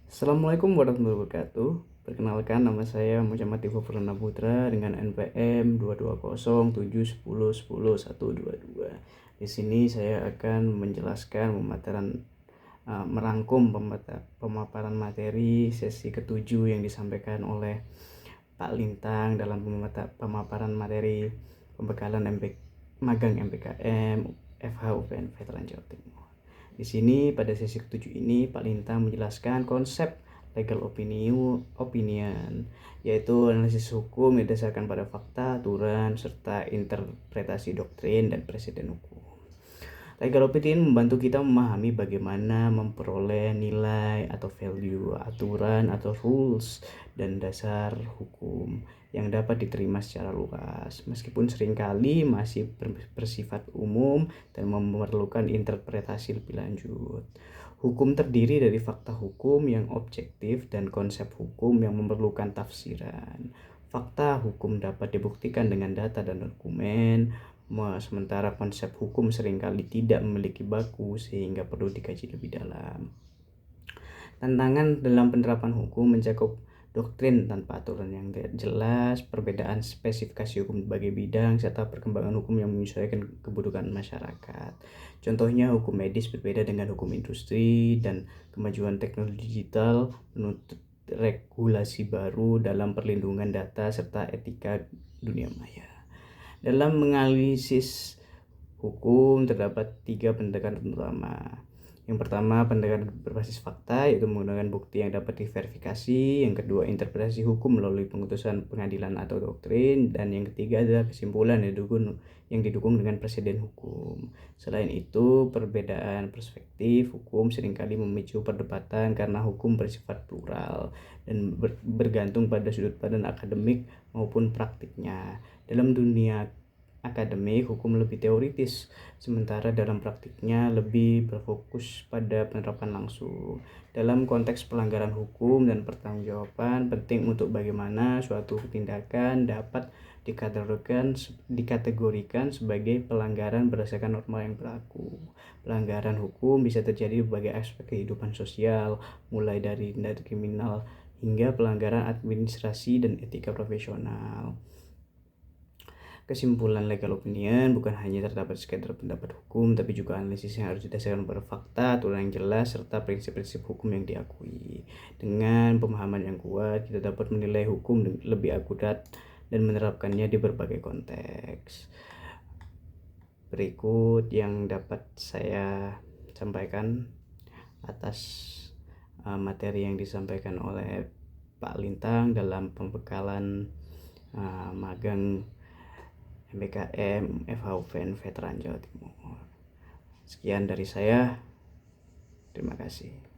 Assalamualaikum warahmatullahi wabarakatuh. Perkenalkan, nama saya Muhammad Tifa Purana Putra dengan NPM 220710122. Di sini saya akan menjelaskan merangkum pemaparan materi sesi ketujuh yang disampaikan oleh Pak Lintang dalam pemaparan materi pembekalan magang MPKM FH UPN Veteran Jawa Timur. Di sini pada sesi ketujuh ini Pak Lintang menjelaskan konsep legal opinion, yaitu analisis hukum yang didasarkan pada fakta, aturan, serta interpretasi doktrin dan presiden hukum. Legal opinion membantu kita memahami bagaimana memperoleh nilai atau value, aturan atau rules, dan dasar hukum yang dapat diterima secara luas, meskipun seringkali masih bersifat umum dan memerlukan interpretasi lebih lanjut. Hukum terdiri dari fakta hukum yang objektif dan konsep hukum yang memerlukan tafsiran. Fakta hukum dapat dibuktikan dengan data dan dokumen, sementara konsep hukum seringkali tidak memiliki baku sehingga perlu dikaji lebih dalam. Tantangan dalam penerapan hukum mencakup doktrin tanpa aturan yang jelas, perbedaan spesifikasi hukum berbagai bidang, serta perkembangan hukum yang menyesuaikan kebutuhan masyarakat. Contohnya, hukum medis berbeda dengan hukum industri, dan kemajuan teknologi digital menuntut regulasi baru dalam perlindungan data serta etika dunia maya. Dalam menganalisis hukum terdapat 3 pendekatan utama. Yang pertama, pendekatan berbasis fakta, yaitu menggunakan bukti yang dapat diverifikasi. Yang kedua, interpretasi hukum melalui pengutusan pengadilan atau doktrin. Dan yang ketiga adalah kesimpulan yang didukung dengan presiden hukum. Selain itu, perbedaan perspektif hukum seringkali memicu perdebatan karena hukum bersifat plural dan bergantung pada sudut pandang akademik maupun praktiknya. Dalam dunia akademik, hukum lebih teoritis, sementara dalam praktiknya lebih berfokus pada penerapan langsung. Dalam konteks pelanggaran hukum dan pertanggungjawaban, penting untuk bagaimana suatu tindakan dapat dikategorikan sebagai pelanggaran berdasarkan norma yang berlaku. Pelanggaran hukum bisa terjadi di berbagai aspek kehidupan sosial, mulai dari tindak kriminal hingga pelanggaran administrasi dan etika profesional. Kesimpulan legal opinion bukan hanya terdapat sekadar pendapat hukum, tapi juga analisis yang harus didasarkan pada fakta, aturan yang jelas, serta prinsip-prinsip hukum yang diakui. Dengan pemahaman yang kuat, kita dapat menilai hukum lebih akurat dan menerapkannya di berbagai konteks. Berikut yang dapat saya sampaikan atas materi yang disampaikan oleh Pak Lintang dalam pembekalan magang MPKM FH Veteran Jawa Timur. Sekian dari saya. Terima kasih.